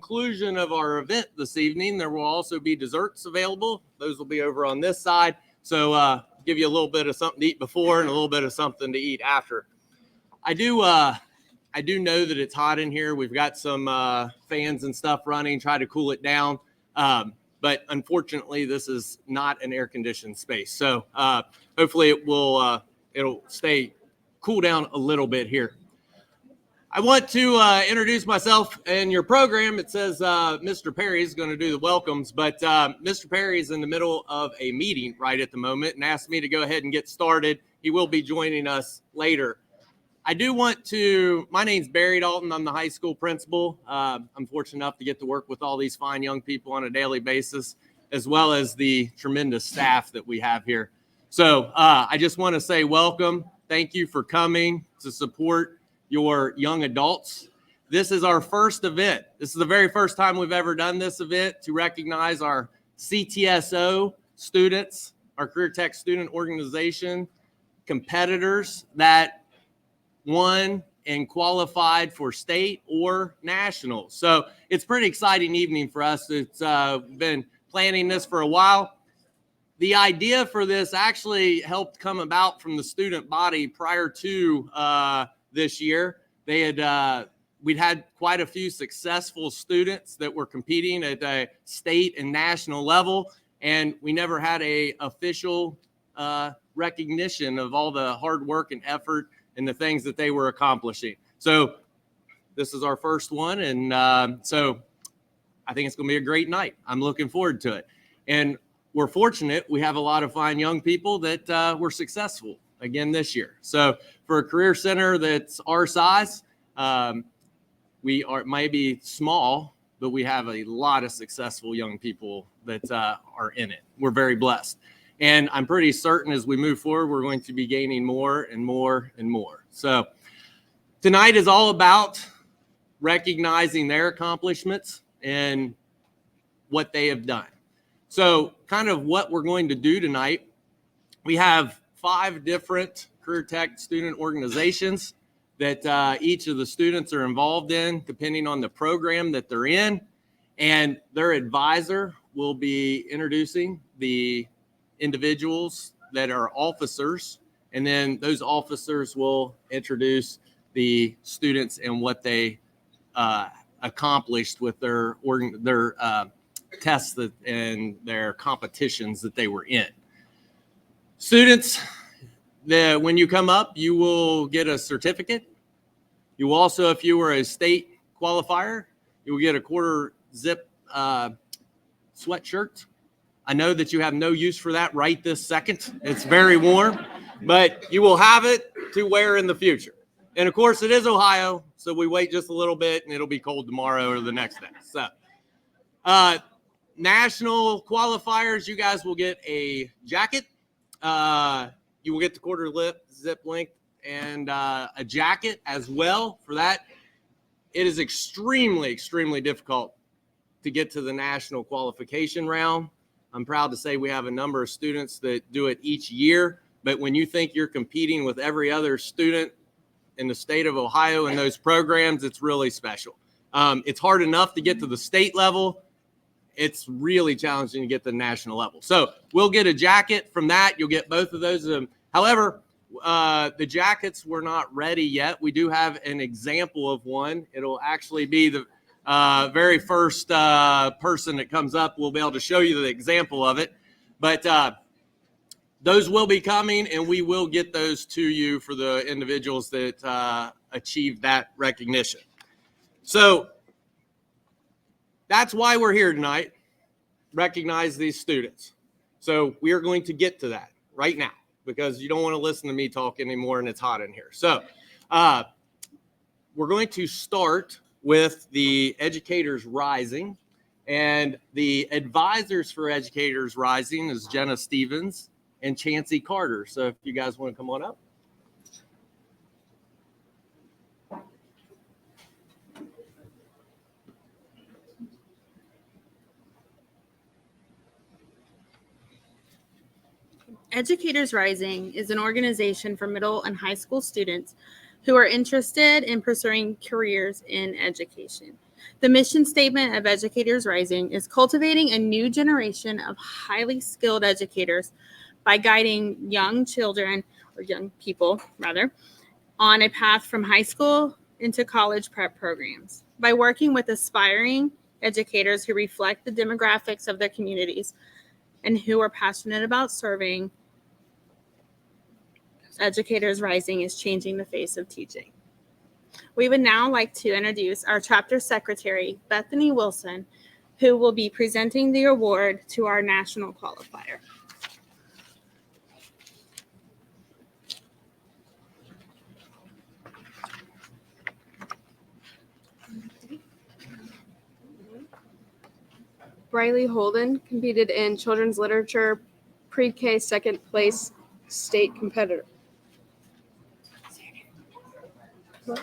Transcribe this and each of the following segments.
conclusion of our event this evening, there will also be desserts available. Those will be over on this side. So give you a little bit of something to eat before and a little bit of something to eat after. I do know that it's hot in here. We've got some fans and stuff running, try to cool it down. But unfortunately, this is not an air-conditioned space. So hopefully it'll stay cool down a little bit here. I want to introduce myself. In your program, it says Mr. Perry is going to do the welcomes, but Mr. Perry is in the middle of a meeting right at the moment and asked me to go ahead and get started. He will be joining us later. I do want to, my name's Barry Dalton. I'm the high school principal. I'm fortunate enough to get to work with all these fine young people on a daily basis, as well as the tremendous staff that we have here. So I just want to say welcome. Thank you for coming to support your young adults. This is our first event. This is the very first time we've ever done this event to recognize our CTSO students, our Career Tech Student Organization competitors that won and qualified for state or national. So it's a pretty exciting evening for us. It's been planning this for a while. The idea for this actually helped come about from the student body prior to this year. We'd had quite a few successful students that were competing at a state and national level, and we never had a official recognition of all the hard work and effort and the things that they were accomplishing. So this is our first one, and so I think it's going to be a great night. I'm looking forward to it. And we're fortunate we have a lot of fine young people that were successful again this year. So for a career center that's our size, we are maybe small, but we have a lot of successful young people that are in it. We're very blessed. And I'm pretty certain as we move forward, we're going to be gaining more and more and more. So tonight is all about recognizing their accomplishments and what they have done. So kind of what we're going to do tonight, we have 5 different Career Tech student organizations that each of the students are involved in, depending on the program that they're in. And their advisor will be introducing the individuals that are officers, and then those officers will introduce the students and what they accomplished with their tests and their competitions that they were in. Students, when you come up, you will get a certificate. You will also, if you were a state qualifier, you will get a quarter zip sweatshirt. I know that you have no use for that right this second. It's very warm, but you will have it to wear in the future. And of course, it is Ohio, so we wait just a little bit and it'll be cold tomorrow or the next day. So national qualifiers, you guys will get a jacket. You will get the quarter zip length and a jacket as well for that. It is extremely, extremely difficult to get to the national qualification round. I'm proud to say we have a number of students that do it each year, but when you think you're competing with every other student in the state of Ohio in those programs, it's really special. It's hard enough to get to the state level. It's really challenging to get to the national level. So we'll get a jacket from that. You'll get both of those. However, the jackets were not ready yet. We do have an example of one. It'll actually be the very first person that comes up. We'll be able to show you the example of it. But those will be coming, and we will get those to you for the individuals that achieve that recognition. So that's why we're here tonight, recognize these students. So we are going to get to that right now because you don't want to listen to me talk anymore and it's hot in here. So we're going to start with the Educators Rising, and the advisors for Educators Rising is Jenna Stevens and Chancey Carter. So if you guys want to come on up. Educators Rising is an organization for middle and high school students who are interested in pursuing careers in education. The mission statement of Educators Rising is cultivating a new generation of highly skilled educators by guiding young children, or young people rather, on a path from high school into college prep programs. By working with aspiring educators who reflect the demographics of their communities and who are passionate about serving, Educators Rising is changing the face of teaching. We would now like to introduce our chapter secretary, Bethany Wilson, who will be presenting the award to our national qualifier. Briley Holden competed in children's literature, pre-K second place state competitor. We can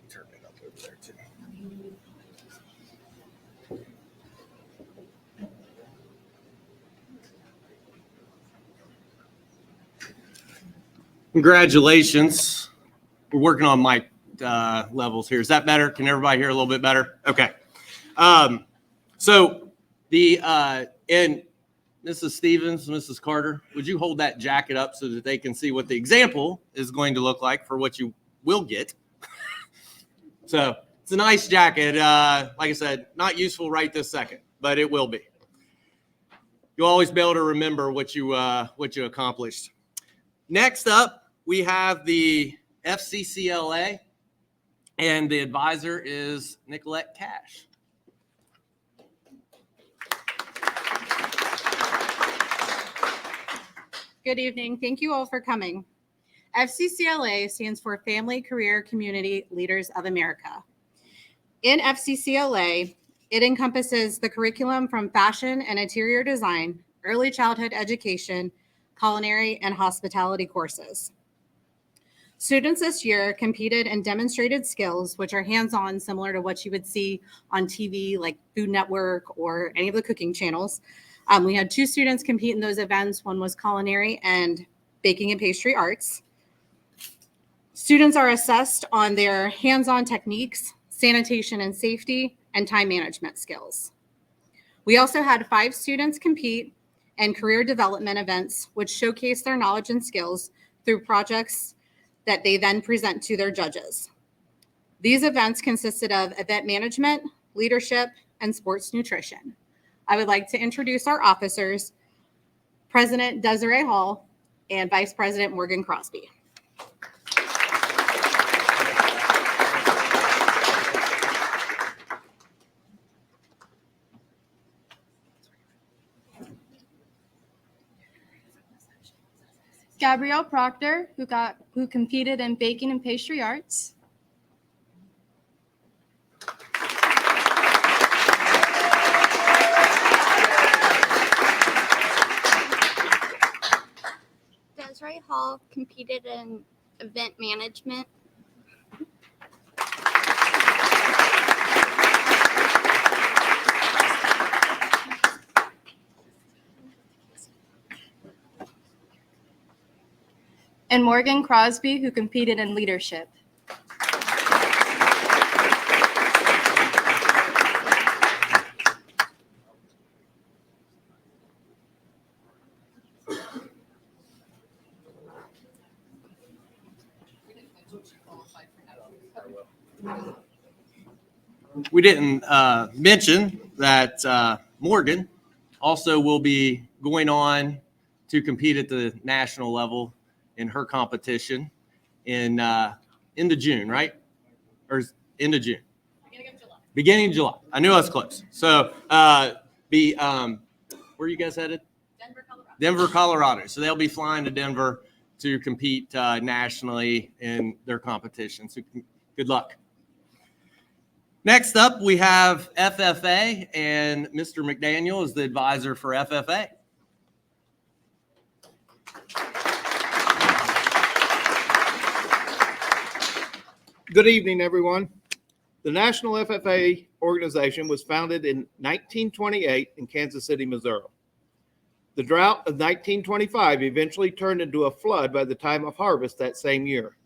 turn it up over there too. Congratulations. We're working on mic levels here. Is that better? Can everybody hear a little bit better? Okay. So the and Mrs. Stevens, Mrs. Carter, would you hold that jacket up so that they can see what the example is going to look like for what you will get? So it's a nice jacket. Like I said, not useful right this second, but it will be. You'll always be able to remember what you accomplished. Next up, we have the FCCLA, and the advisor is Nicolette Cash. Good evening. Thank you all for coming. FCCLA stands for Family Career Community Leaders of America. In FCCLA, it encompasses the curriculum from fashion and interior design, early childhood education, culinary, and hospitality courses. Students this year competed and demonstrated skills which are hands-on, similar to what you would see on TV like Food Network or any of the cooking channels. We had 2 students compete in those events. One was culinary and baking and pastry arts. Students are assessed on their hands-on techniques, sanitation and safety, and time management skills. We also had 5 students compete in career development events, which showcase their knowledge and skills through projects that they then present to their judges. These events consisted of event management, leadership, and sports nutrition. I would like to introduce our officers, President Desiree Hall and Vice President Morgan Crosby. Gabrielle Proctor, who competed in baking and pastry arts. Desiree Hall competed in event management. And Morgan Crosby, who competed in leadership. We didn't mention that Morgan also will be going on to compete at the national level in her competition in into June, right? Or into June? Beginning of July. I knew I was close. So where are you guys headed? Denver, Colorado. Denver, Colorado. So they'll be flying to Denver to compete nationally in their competition. So good luck. Next up, we have FFA, and Mr. McDaniel is the advisor for FFA. Good evening, everyone. The National FFA organization was founded in 1928 in Kansas City, Missouri. The drought of 1925 eventually turned into a flood by the time of harvest that same year.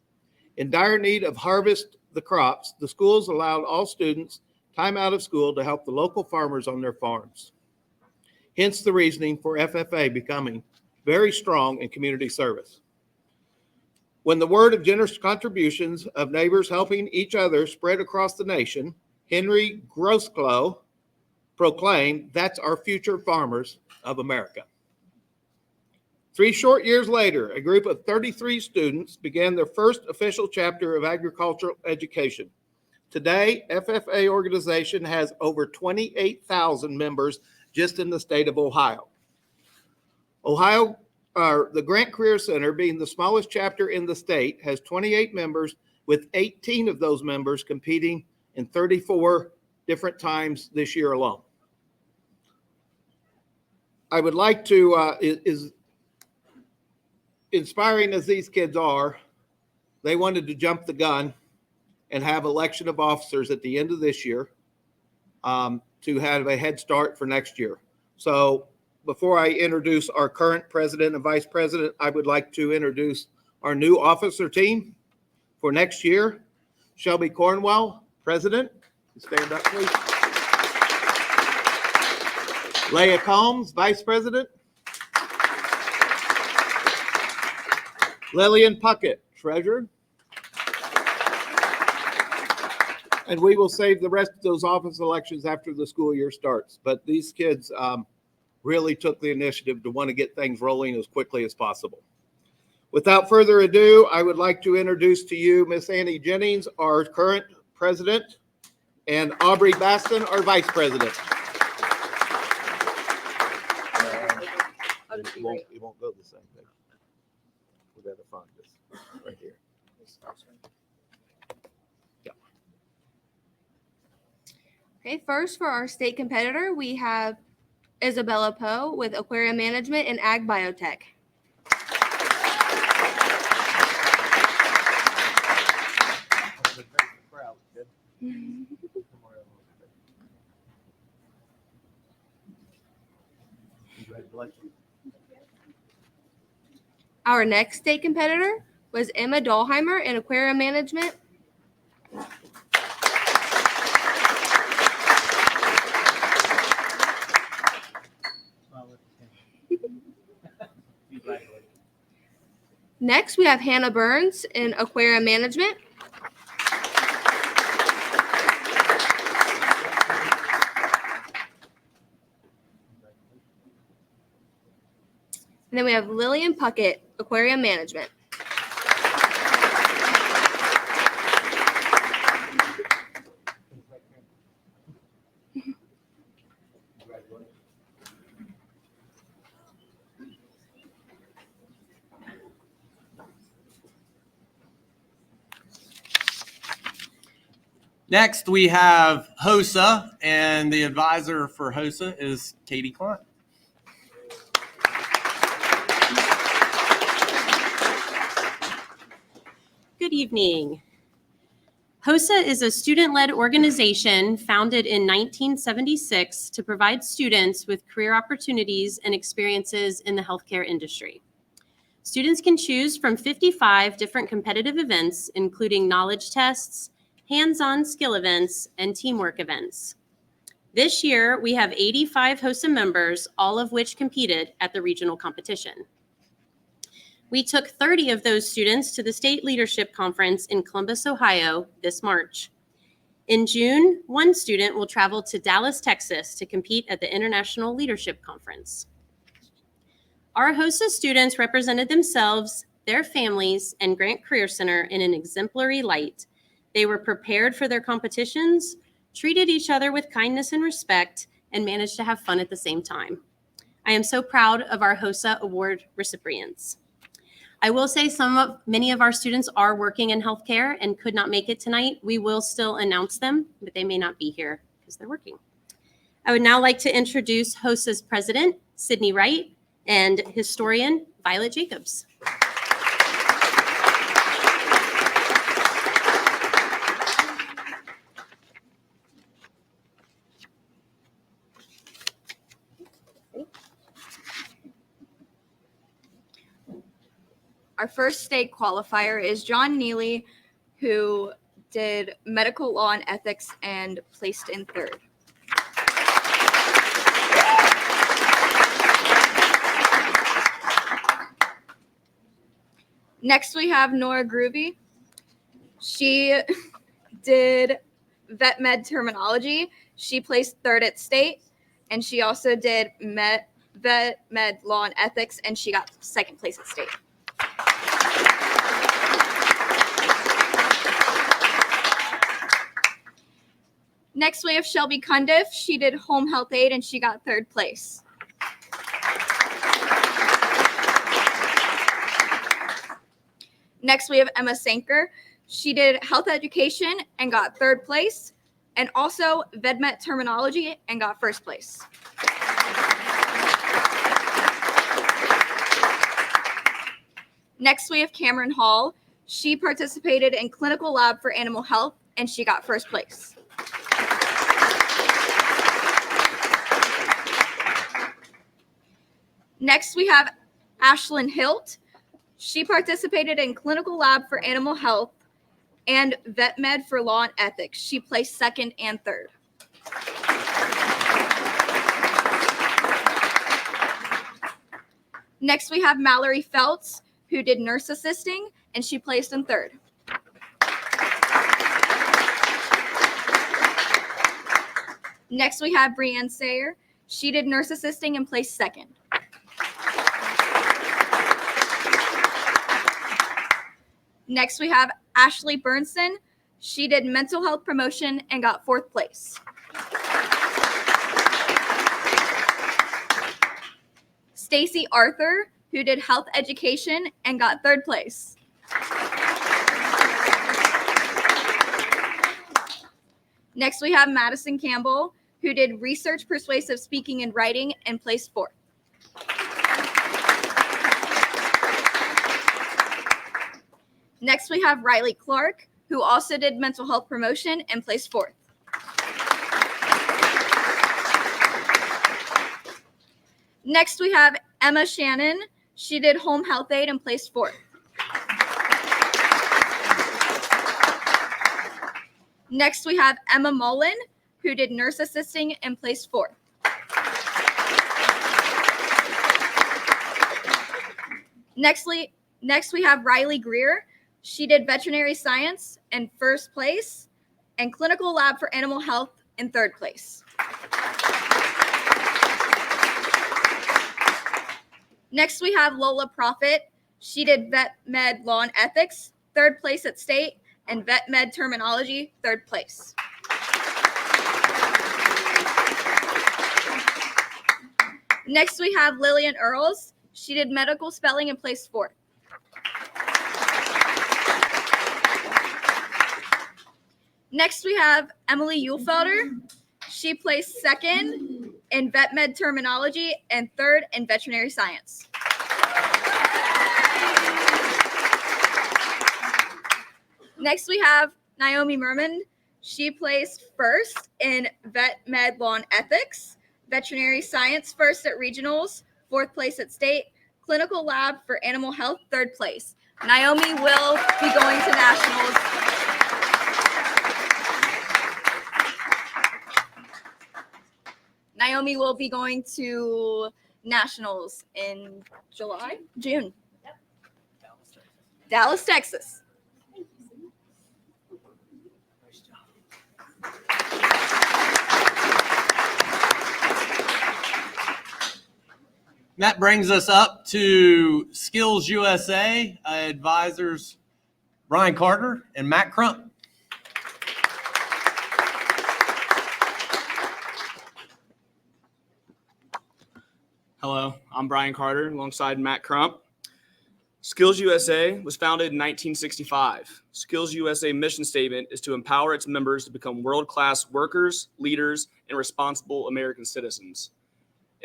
In dire need of harvest the crops, the schools allowed all students time out of school to help the local farmers on their farms. Hence the reasoning for FFA becoming very strong in community service. When the word of generous contributions of neighbors helping each other spread across the nation, Henry Grosclow proclaimed, "That's our future farmers of America." 3 short years later, a group of 33 students began their first official chapter of agricultural education. Today, FFA organization has over 28,000 members just in the state of Ohio. The Grant Career Center, being the smallest chapter in the state, has 28 members, with 18 of those members competing in 34 different times this year alone. I would like to, as inspiring as these kids are, they wanted to jump the gun and have election of officers at the end of this year to have a head start for next year. So before I introduce our current president and vice president, I would like to introduce our new officer team for next year. Shelby Cornwell, president. Stand up, please. Leah Combs, vice president. Lillian Puckett, treasurer. And we will save the rest of those office elections after the school year starts. But these kids really took the initiative to want to get things rolling as quickly as possible. Without further ado, I would like to introduce to you Miss Annie Jennings, our current president, and Aubrey Baston, our vice president. It won't go the same thing. We gotta find this right here. Okay, first for our state competitor, we have Isabella Poe with Aquarium Management and Ag Biotech. Our next state competitor was Emma Dahlheimer in Aquarium Management. Next, we have Hannah Burns in Aquarium Management. And then we have Lillian Puckett, Aquarium Management. Next, we have HOSA, and the advisor for HOSA is Katie Klein. Good evening. HOSA is a student-led organization founded in 1976 to provide students with career opportunities and experiences in the healthcare industry. Students can choose from 55 different competitive events, including knowledge tests, hands-on skill events, and teamwork events. This year, we have 85 HOSA members, all of which competed at the regional competition. We took 30 of those students to the State Leadership Conference in Columbus, Ohio this March. In June, one student will travel to Dallas, Texas to compete at the International Leadership Conference. Our HOSA students represented themselves, their families, and Grant Career Center in an exemplary light. They were prepared for their competitions, treated each other with kindness and respect, and managed to have fun at the same time. I am so proud of our HOSA award recipients. I will say many of our students are working in healthcare and could not make it tonight. We will still announce them, but they may not be here because they're working. I would now like to introduce HOSA's president, Sydney Wright, and historian, Violet Jacobs. our first state qualifier is John Neely, who did medical law and ethics and placed in third. Next, we have Nora Groovy. She did vet med terminology. She placed third at state, and she also did vet med law and ethics, and she got second place at state. Next, we have Shelby Cundiff. She did home health aid, and she got third place. Next, we have Emma Sanker. She did health education and got third place, and also VedMet terminology and got first place. Next, we have Cameron Hall. She participated in clinical lab for animal health, and she got first place. Next, we have Ashlyn Hilt. She participated in clinical lab for animal health and vet med for law and ethics. She placed second and third. Next, we have Mallory Feltz, who did nurse assisting, and she placed in third. Next, we have Brianne Sayer. She did nurse assisting and placed second. Next, we have Ashley Burnson. She did mental health promotion and got fourth place. Stacy Arthur, who did health education and got third place. Next, we have Madison Campbell, who did research, persuasive speaking, and writing and placed fourth. Next, we have Riley Clark, who also did mental health promotion and placed fourth. Next, we have Emma Shannon. She did home health aid and placed fourth. Next, we have Emma Mullen, who did nurse assisting and placed fourth. Next, we have Riley Greer. She did veterinary science in first place and clinical lab for animal health in third place. Next, we have Lola Profit. She did vet med law and ethics, third place at state, and vet med terminology, third place. Next, we have Lillian Earls. She did medical spelling and placed fourth. Next, we have Emily Uhlfelder. She placed second in vet med terminology and third in veterinary science. Next, we have Naomi Merman. She placed first in vet med law and ethics, veterinary science first at regionals, fourth place at state, clinical lab for animal health, third place. Naomi will be going to nationals. Naomi will be going to nationals in June. Yep. Dallas, Texas. That brings us up to Skills USA advisors Brian Carter and Matt Crump. Hello, I'm Brian Carter alongside Matt Crump. Skills USA was founded in 1965. Skills USA mission statement is to empower its members to become world-class workers, leaders, and responsible American citizens.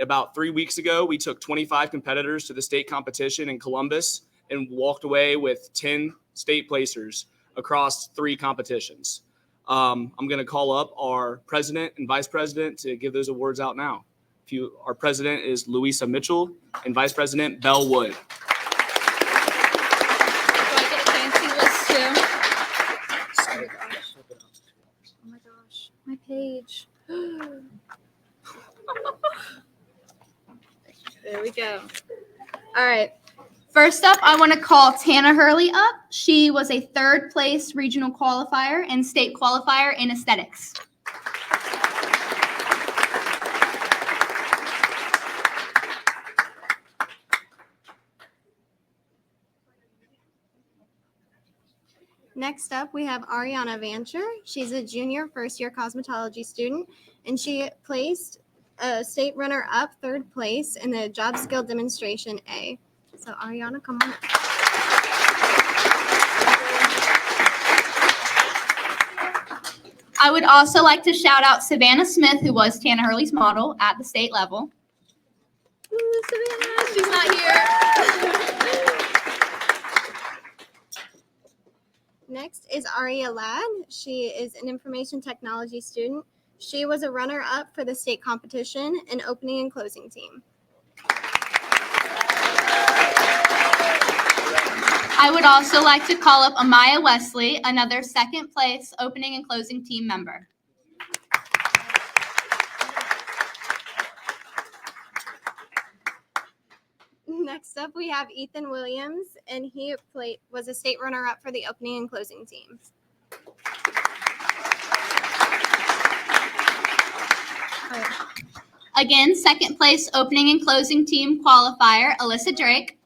About 3 weeks ago, we took 25 competitors to the state competition in Columbus and walked away with 10 state placers across 3 competitions. I'm going to call up our president and vice president to give those awards out now. Our president is Louisa Mitchell and vice president Belle Wood. page. There we go. All right. First up, I want to call Tana Hurley up. She was a third place regional qualifier and state qualifier in aesthetics. Next up, we have Ariana Vancher. She's a junior first-year cosmetology student, and she placed a state runner-up third place in the job skill demonstration A. So Ariana, come on up. I would also like to shout out Savannah Smith, who was Tana Hurley's model at the state level. Ooh, Savannah, she's not here. Next is Aria Ladd. She is an information technology student. She was a runner-up for the state competition and opening and closing team. I would also like to call up Amaya Wesley, another second place opening and closing team member. Next up, we have Ethan Williams, and he was a state runner-up for the opening and closing teams. Again, second place opening and closing team qualifier, Alyssa Drake.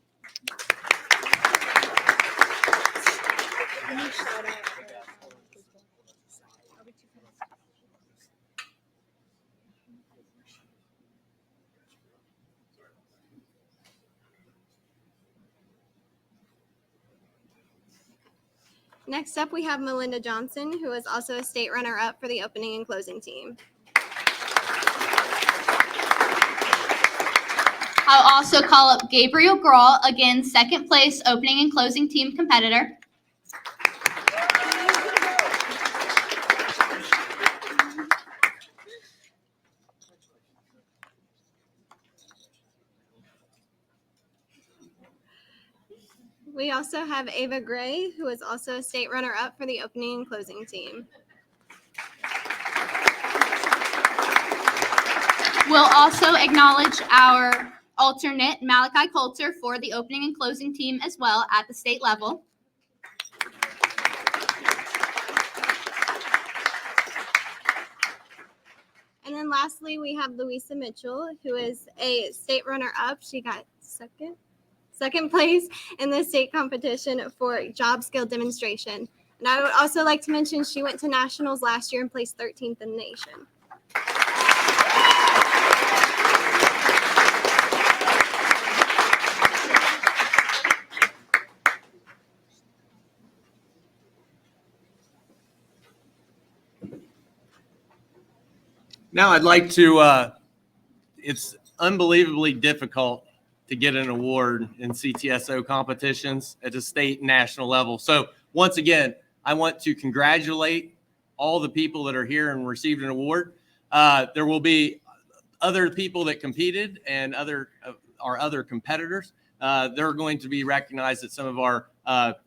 Next up, we have Melinda Johnson, who was also a state runner-up for the opening and closing team. I'll also call up Gabriel Grawl, again, second place opening and closing team competitor. We also have Ava Gray, who is also a state runner-up for the opening and closing team. We'll also acknowledge our alternate, Malachi Coulter, for the opening and closing team as well at the state level. And then lastly, we have Louisa Mitchell, who is a state runner-up. She got second place in the state competition for job skill demonstration. And I would also like to mention she went to nationals last year and placed 13th in the nation. Now I'd like to, it's unbelievably difficult to get an award in CTSO competitions at the state and national level. So once again, I want to congratulate all the people that are here and received an award. There will be other people that competed and our other competitors. They're going to be recognized at some of our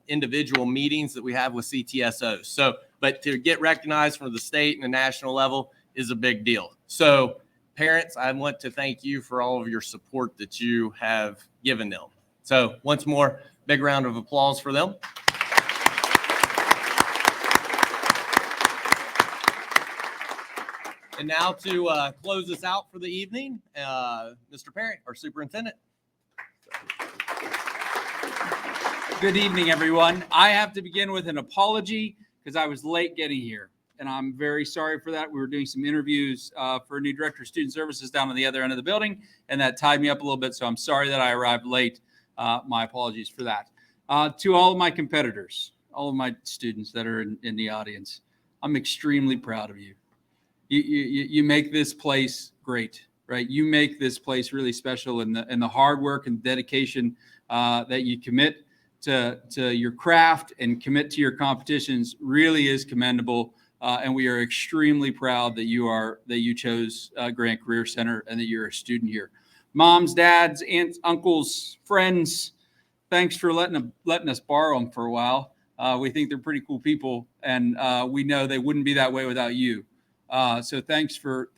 individual meetings that we have with CTSOs. So, but to get recognized from the state and the national level is a big deal. So parents, I want to thank you for all of your support that you have given them. So once more, big round of applause for them. And now to close us out for the evening, Mr. Parent, our superintendent. Good evening, everyone. I have to begin with an apology because I was late getting here, and I'm very sorry for that. We were doing some interviews for a new director of student services down on the other end of the building, and that tied me up a little bit, so I'm sorry that I arrived late. My apologies for that. To all of my competitors, all of my students that are in the audience, I'm extremely proud of you. You make this place great, right? You make this place really special, and the hard work and dedication that you commit to your craft and commit to your competitions really is commendable. And we are extremely proud that you chose Grant Career Center and that you're a student here. Moms, dads, aunts, uncles, friends, thanks for letting us borrow them for a while. We think they're pretty cool people, and we know they wouldn't be that way without you. So thanks for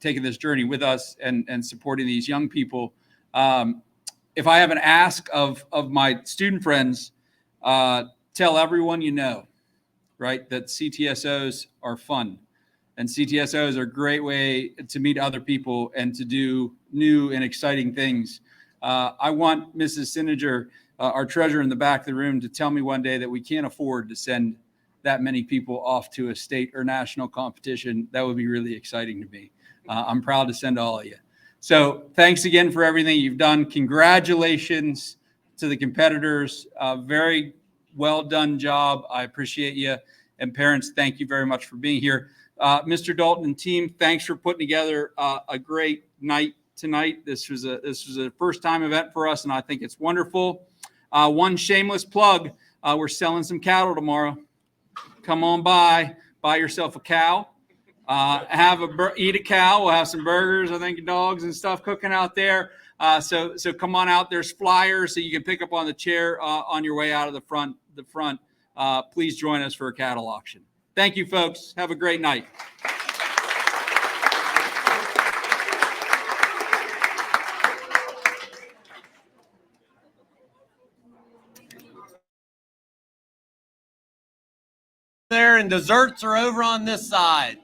taking this journey with us and supporting these young people. If I have an ask of my student friends, tell everyone you know, right, that CTSOs are fun. And CTSOs are a great way to meet other people and to do new and exciting things. I want Mrs. Sininger, our treasurer in the back of the room, to tell me one day that we can't afford to send that many people off to a state or national competition. That would be really exciting to me. I'm proud to send all of you. So thanks again for everything you've done. Congratulations to the competitors. Very well done job. I appreciate you. And parents, thank you very much for being here. Mr. Dalton and team, thanks for putting together a great night tonight. This was a first time event for us, and I think it's wonderful. One shameless plug: we're selling some cattle tomorrow. Come on by, buy yourself a cow, eat a cow. We'll have some burgers, I think, dogs and stuff cooking out there. So come on out. There's flyers so you can pick up on the chair on your way out of the front. Please join us for a cattle auction. Thank you, folks. Have a great night. There, and desserts are over on this side.